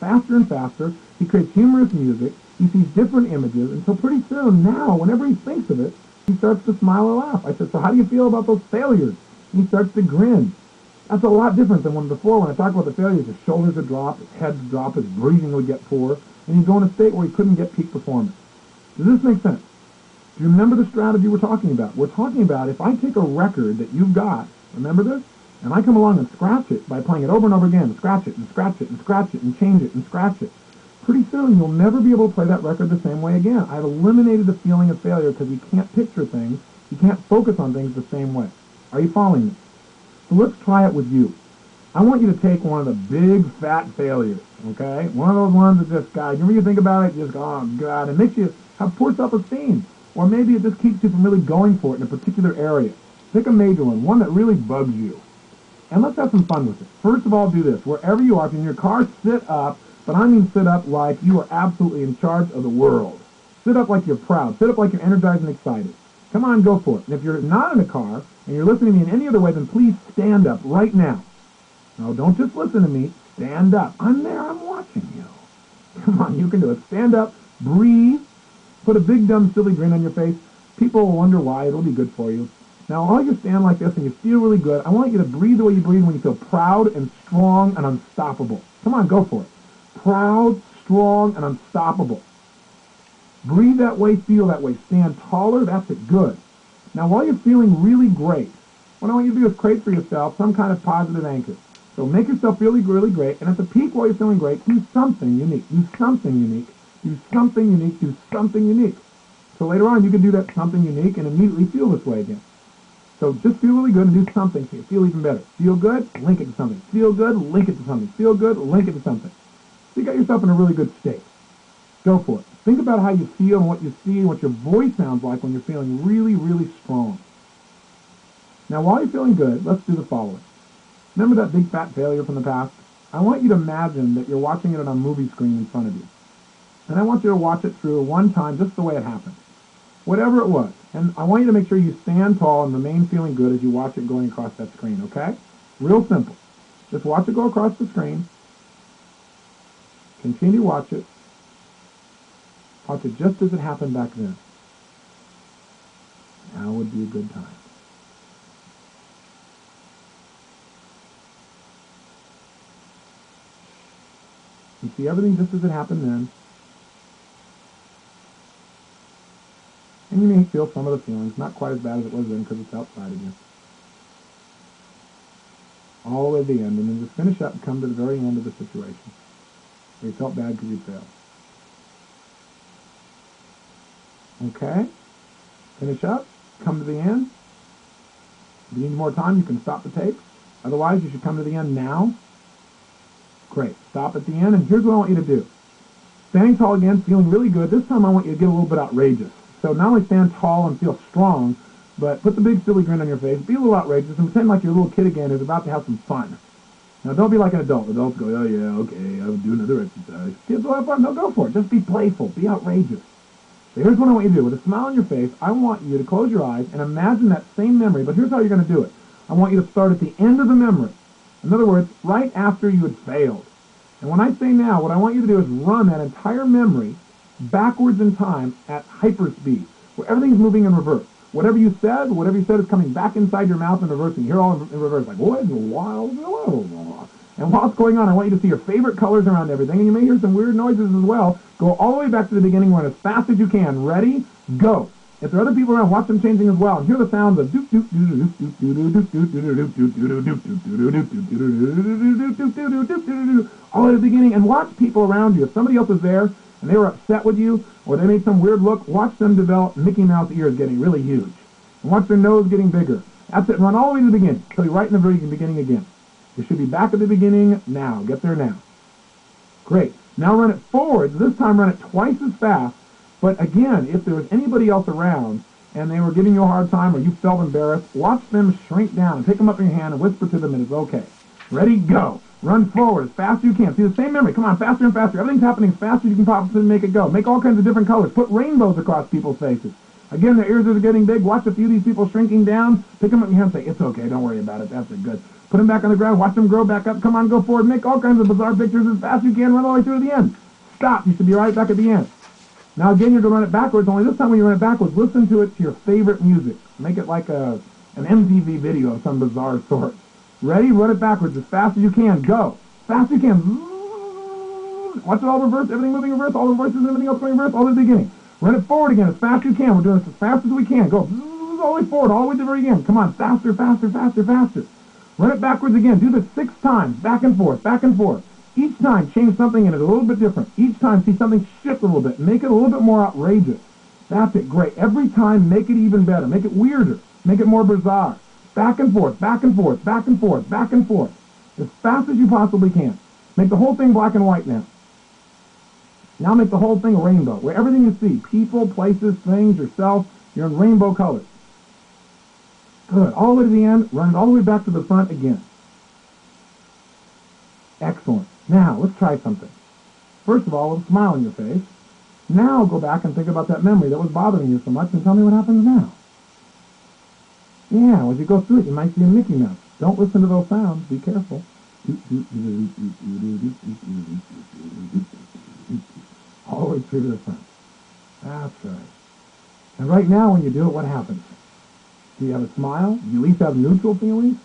faster and faster. He creates humorous music. He sees different images until pretty soon, now, whenever he thinks of it, he starts to smile or laugh. I said, so how do you feel about those failures? And he starts to grin. That's a lot different than when before, when I talked about the failures, his shoulders would drop, his head would drop, his breathing would get poor, and he'd go in a state where he couldn't get peak performance. Does this make sense? Do you remember the strategy we're talking about? We're talking about if I take a record that you've got, remember this? And I come along and scratch it by playing it over and over again, scratch it and scratch it and scratch it and change it and scratch it. Pretty soon you'll never be able to play that record the same way again. I've eliminated the feeling of failure because you can't picture things, you can't focus on things the same way. Are you following me? So let's try it with you. I want you to take one of the big fat failures, okay? One of those ones that just, God, whenever you think about it, you just go, oh God, it makes you have poor self-esteem. Or maybe it just keeps you from really going for it in a particular area. Pick a major one that really bugs you. And let's have some fun with it. First of all, do this. Wherever you are, if you're in your car, sit up. But I mean sit up like you are absolutely in charge of the world. Sit up like you're proud. Sit up like you're energized and excited. Come on, go for it. And if you're not in a car and you're listening to me in any other way, then please stand up right now. No, don't just listen to me. Stand up. I'm there. I'm watching you. Come on, you can do it. Stand up. Breathe. Put a big, dumb, silly grin on your face. People will wonder why. It'll be good for you. Now, while you stand like this and you feel really good, I want you to breathe the way you breathe when you feel proud and strong and unstoppable. Come on, go for it. Proud, strong, and unstoppable. Breathe that way, feel that way. Stand taller, that's it, good. Now, while you're feeling really great, what I want you to do is create for yourself some kind of positive anchor. So make yourself really, really great, and at the peak while you're feeling great, do something unique. Do something unique. Do something unique. Do something unique. So later on, you can do that something unique and immediately feel this way again. So just feel really good and do something so you feel even better. Feel good, link it to something. Feel good, link it to something. Feel good, link it to something. So you got yourself in a really good state. Go for it. Think about how you feel and what you see and what your voice sounds like when you're feeling really, really strong. Now, while you're feeling good, let's do the following. Remember that big fat failure from the past? I want you to imagine that you're watching it on a movie screen in front of you. And I want you to watch it through one time just the way it happened. Whatever it was. And I want you to make sure you stand tall and remain feeling good as you watch it going across that screen, okay? Real simple. Just watch it go across the screen. Continue to watch it. Watch it just as it happened back then. Now would be a good time. You see everything just as it happened then. And you may feel some of the feelings, not quite as bad as it was then because it's outside again. All the way to the end, and then just finish up and come to the very end of the situation. Where you felt bad because you failed. Okay? Finish up, come to the end. If you need more time, you can stop the tape. Otherwise, you should come to the end now. Great. Stop at the end, and here's what I want you to do. Standing tall again, feeling really good. This time I want you to get a little bit outrageous. So not only stand tall and feel strong, but put the big silly grin on your face, be a little outrageous, and pretend like you're a little kid again who's about to have some fun. Now don't be like an adult. Adults go, oh yeah, okay, I'll do another exercise. Kids will have fun. No, go for it. Just be playful. Be outrageous. So here's what I want you to do. With a smile on your face, I want you to close your eyes and imagine that same memory, but here's how you're going to do it. I want you to start at the end of the memory. In other words, right after you had failed. And when I say now, what I want you to do is run that entire memory backwards in time at hyperspeed, where everything's moving in reverse. Whatever you said is coming back inside your mouth and reversing. You hear all in reverse, like, what in the wild? And while it's going on, I want you to see your favorite colors around everything, and you may hear some weird noises as well. Go all the way back to the beginning, run as fast as you can. Ready? Go. If there are other people around, watch them changing as well, and hear the sounds of doop doop doop doop doop doop doop doop doop doop doop all at the beginning, and watch people around you. If somebody else is there and they were upset with you, or they made some weird look, watch them develop Mickey Mouse ears getting really huge. And watch their nose getting bigger. That's it. Run all the way to the beginning, until you're right in the very beginning again. You should be back at the beginning now. Get there now. Great. Now run it forward. This time run it twice as fast. But again, if there was anybody else around and they were giving you a hard time or you felt embarrassed, watch them shrink down and pick them up in your hand and whisper to them and it's okay. Ready? Go. Run forward as fast as you can. See the same memory. Come on, faster and faster. Everything's happening as fast as you can possibly make it go. Make all kinds of different colors. Put rainbows across people's faces. Again, their ears are getting big. Watch a few of these people shrinking down. Pick them up in your hand and say, it's okay. Don't worry about it. That's it. Good. Put them back on the ground, watch them grow back up. Come on, go forward, make all kinds of bizarre pictures as fast as you can, run all the way through to the end. Stop, you should be right back at the end. Now again, you're going to run it backwards, only this time when you run it backwards, listen to it to your favorite music. Make it like an MTV video of some bizarre sort. Ready? Run it backwards as fast as you can. Go. Fast as you can. Watch it all reverse, everything moving reverse, all the voices and everything else going reverse, all the beginning. Run it forward again as fast as you can. We're doing this as fast as we can. Go all the way forward, all the way to the very end. Come on, faster, faster, faster, faster. Run it backwards again. Do this 6 times, back and forth, back and forth. Each time, change something in it a little bit different. Each time, see something shift a little bit. Make it a little bit more outrageous. That's it, great. Every time, make it even better. Make it weirder. Make it more bizarre. Back and forth, back and forth, back and forth, back and forth. As fast as you possibly can. Make the whole thing black and white now. Now make the whole thing a rainbow, where everything you see, people, places, things, yourself, you're in rainbow colors. Good. All the way to the end, run it all the way back to the front again. Excellent. Now, let's try something. First of all, with a smile on your face. Now go back and think about that memory that was bothering you so much and tell me what happens now. Yeah, as you go through it, you might see a Mickey Mouse. Don't listen to those sounds. Be careful. All the way through to the front. That's right. And right now, when you do it, what happens? Do you have a smile? Do you at least have neutral feelings?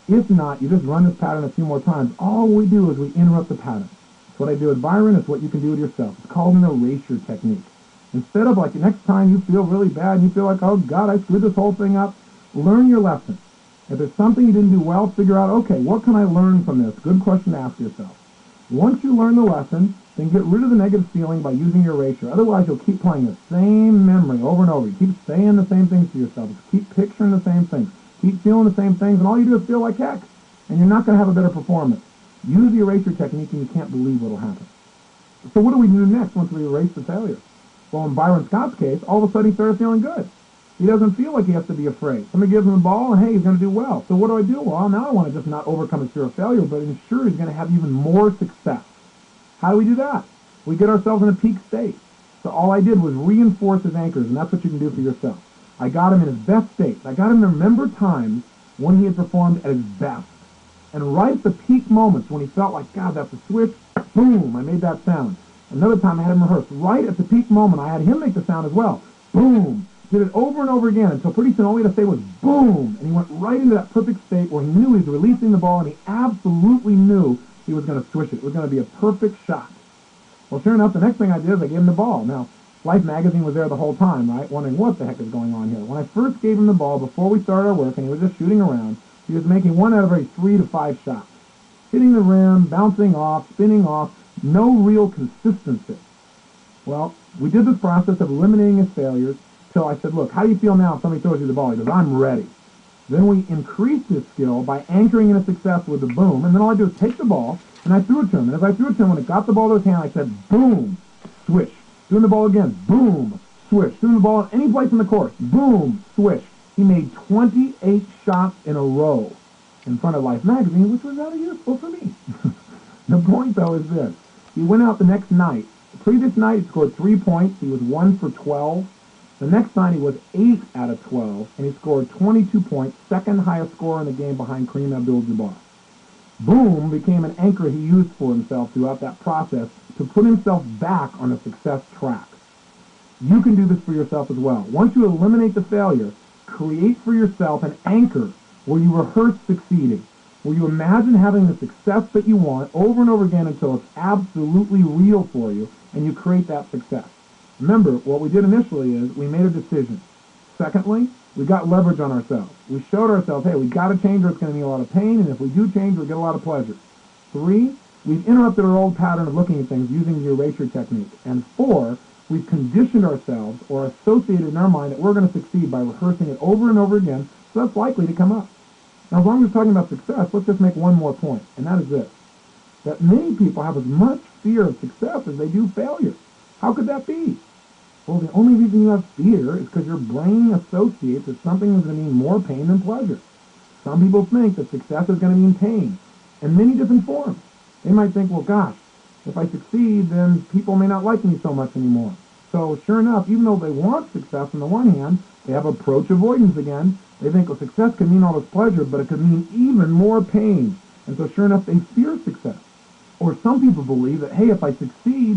If not, you just run this pattern a few more times. All we do is we interrupt the pattern. It's what I do with Byron. It's what you can do with yourself. It's called an erasure technique. Instead of like the next time you feel really bad and you feel like, oh God, I screwed this whole thing up, learn your lesson. If there's something you didn't do well, figure out, okay, what can I learn from this? Good question to ask yourself. Once you learn the lesson, then get rid of the negative feeling by using your erasure. Otherwise, you'll keep playing the same memory over and over. You keep saying the same things to yourself. Just keep picturing the same things. Keep feeling the same things, and all you do is feel like heck. And you're not going to have a better performance. Use the erasure technique, and you can't believe what will happen. So what do we do next once we erase the failure? Well, in Byron Scott's case, all of a sudden he started feeling good. He doesn't feel like he has to be afraid. Somebody gives him the ball, and hey, he's going to do well. So what do? Well, now I want to just not overcome his fear of failure, but ensure he's going to have even more success. How do we do that? We get ourselves in a peak state. So all I did was reinforce his anchors, and that's what you can do for yourself. I got him in his best state. I got him to remember times when he had performed at his best. And right at the peak moments when he felt like, God, that's a switch, boom, I made that sound. Another time I had him rehearse. Right at the peak moment, I had him make the sound as well. Boom. Did it over and over again until pretty soon all he had to say was boom. And he went right into that perfect state where he knew he was releasing the ball and he absolutely knew he was going to swish it. It was going to be a perfect shot. Well, sure enough, the next thing I did is I gave him the ball. Now, Life magazine was there the whole time, right, wondering what the heck is going on here. When I first gave him the ball before we started our work and he was just shooting around, he was making 1 out of every 3 to 5 shots. Hitting the rim, bouncing off, spinning off, no real consistency. Well, we did this process of eliminating his failures till I said, look, how do you feel now if somebody throws you the ball? He goes, I'm ready. Then we increased his skill by anchoring in a success with the boom, and then all I do is take the ball, and I threw it to him. And as I threw it to him, when it got the ball to his hand, I said, boom, swish. Doing the ball again, boom, swish. Doing the ball at any place in the course, boom, swish. He made 28 shots in a row in front of Life magazine, which was rather useful for me. The point, though, is this. He went out the next night. The previous night, he scored 3 points. He was 1 for 12. The next night, he was 8 out of 12, and he scored 22 points, second highest scorer in the game behind Kareem Abdul-Jabbar. Boom became an anchor he used for himself throughout that process to put himself back on a success track. You can do this for yourself as well. Once you eliminate the failure, create for yourself an anchor where you rehearse succeeding, where you imagine having the success that you want over and over again until it's absolutely real for you, and you create that success. Remember, what we did initially is we made a decision. Secondly, we got leverage on ourselves. We showed ourselves, hey, we've got to change or it's going to be a lot of pain, and if we do change, we'll get a lot of pleasure. 3, we've interrupted our old pattern of looking at things using the erasure technique. And 4, we've conditioned ourselves or associated in our mind that we're going to succeed by rehearsing it over and over again, so that's likely to come up. Now, as long as we're talking about success, let's just make one more point, and that is this, that many people have as much fear of success as they do failure. How could that be? Well, the only reason you have fear is because your brain associates that something is going to mean more pain than pleasure. Some people think that success is going to mean pain in many different forms. They might think, well, gosh, if I succeed, then people may not like me so much anymore. So sure enough, even though they want success on the one hand, they have approach avoidance again, They think, well, success can mean all this pleasure, but it could mean even more pain. And so sure enough, they fear success. Or some people believe that, hey, if I succeed,